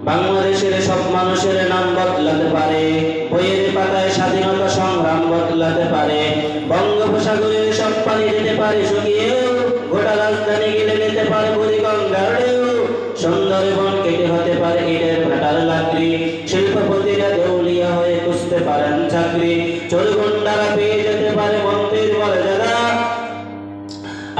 বাংলাদেশের সব মানুষের নাম বদলাতে পারে, বইয়ের পাতায় স্বাধীনতা সংগ্রাম বদলাতে পারে, বঙ্গোপসাগরের সব পানি যেতে পারে শুকিয়েও, গোটা রাজধানী গিলে নিতে পারে বুড়িগঙ্গার ঢেউ, সুন্দরবন কেটে হতে পারে ইটের ভাটার লাকড়ি, শিল্পপতিরা দেউলিয়া হয়ে খুঁজতে পারেন চাকরি, চোরগুন্ডারা পেয়ে যেতে পারে মন্ত্রীর মর্যাদা,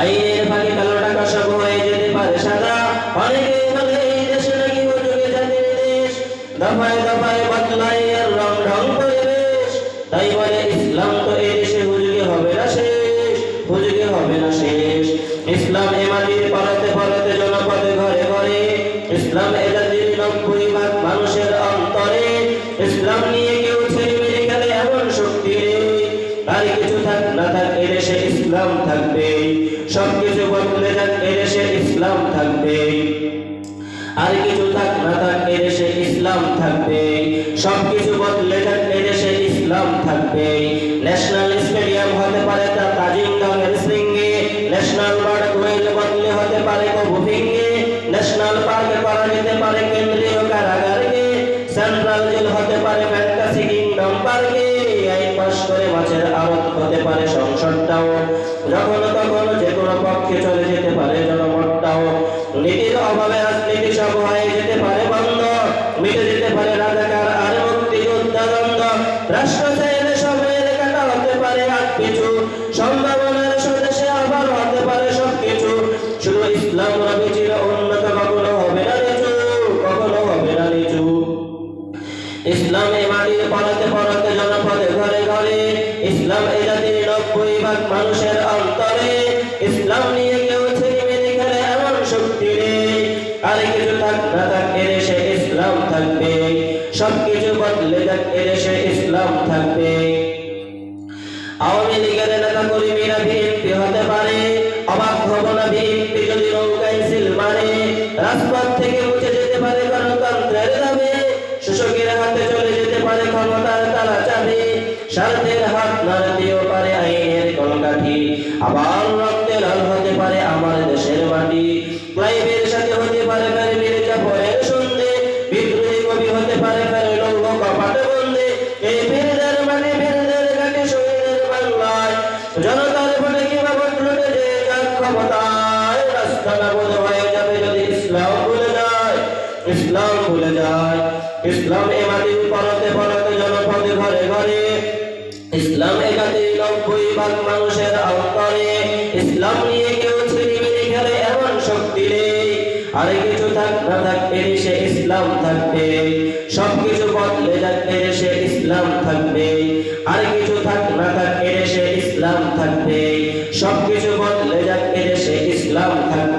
আইনের ফাঁকে কালো টাকা সব হয়ে যেতে পারে সাদা। অনেকে বলে এই দেশ নাকি হুজুগে জাতির দেশ, দফায় দফায় বদলায় এর রং ঢং পরিবেশ, তাই বলে ইসলাম তো এই দেশে হুজুগে হবে না শেষ, হুজুগে হবে না শেষ। ইসলাম এ মাটির পরতে পরতে জনপদে ঘরে ঘরে, ইসলাম এ জাতির 90% মানুষের অন্তরে, ইসলাম নিয়ে কেউ ছেলেমেয়ে খেলে এমন শক্তি নেই, আর কিছু থাক না থাক এ দেশে ইসলাম থাকবে, সবকিছু বদলে যাক এ দেশে ইসলাম থাকবে, আর কিছু থাক না থাক এ দেশে ইসলাম থাকবে, সবকিছু বদলে যাক এ দেশে ইসলাম থাকবে। ন্যাশনাল স্টেডিয়াম হতে পারে তা তাজিং গাঙের সিঙ্গে, ন্যাশনাল বার্ড কোয়েল বদলে হতে পারে কবু ফিঙ্গে, ন্যাশনাল পার্কে করা যেতে পারে কেন্দ্রীয় কারাগারকে, সেন্ট্রাল জেল হতে পারে ফ্যান্টাসি কিংডম পার্কে, আইন পাশ করে মাছের আড়ত হতে পারে সংসদটাও, যখন তখন যে কোনো পক্ষে চলে যেতে পারে জনমতটাও, নীতির অভাবে রাজনীতি সব হয়ে যেতে পারে বন্ধ, মিটে যেতে পারে রাজাকার আর মুক্তিযোদ্ধা দ্বন্দ্ব, রাষ্ট্র চাইলে সব এলাকাটা হতে পারে আর কিছু, সম্ভাবনার স্বদেশে আবার হতে পারে সবকিছু, শুধু ইসলাম রবি চির উন্নত, কখনো হবে না নিচু, কখনো হবে না নিচু। ইসলাম এ মাটির পরতে পরতে জনপদে ঘরে ঘরে, ইসলাম এ জাতির 90% মানুষের অন্তরে, ইসলাম নিয়ে কেউ ছেলেমেয়ে খেলে এমন শক্তি নেই, আর কিছু থাক না থাক এ দেশে ইসলাম থাকবে, সবকিছু বদলে যাক এ দেশে ইসলাম থাকবে। আওয়ামী লীগের নেতা কর্মীরা বিএনপি হতে পারে, অবাক হব না বিএনপি যদি নৌকায় সিল মারে, রাজপথ থেকে মুছে যেতে পারে গণতন্ত্রের দাবি, শোষকের হাতে চলে যেতে পারে ক্ষমতার তারা চাবি, স্বার্থের হাত নাড়তেও পারে আইনের কলকাঠি, আবার রক্তে লাল হতে পারে আমার দেশের মাটি, ক্লাইভের সাথে হতে পারে ফের মির্জা পরের সন্ধে, বিদ্রোহী কবি হতে পারে ফের লৌহ কপাটে বন্দে, এই বীরদের মাটি বীরদের ঘাটে শহীদের বাংলায়, জনতার ভোটে কিংবা ভোট লুটে যে যাক ক্ষমতায়, রাস্তা নাবুদ হয়ে যাবে যদি ইসলাম ভুলে যায়, ইসলাম ভুলে যায়। ইসলাম এ মাটির পরতে পরতে জনপদে ঘরে ঘরে, ইসলাম এ জাতির 90% মানুষের অন্তরে, ইসলাম নিয়ে কেউ ছেলেমেয়ে খেলে এমন শক্তি নেই, আর কিছু থাক না থাক এ দেশে ইসলাম থাকবে, সবকিছু বদলে যাক এ দেশে ইসলাম থাকবে, আর কিছু থাক না থাক এ দেশে ইসলাম থাকবে, সবকিছু বদলে যাক এ দেশে ইসলাম থাকবে।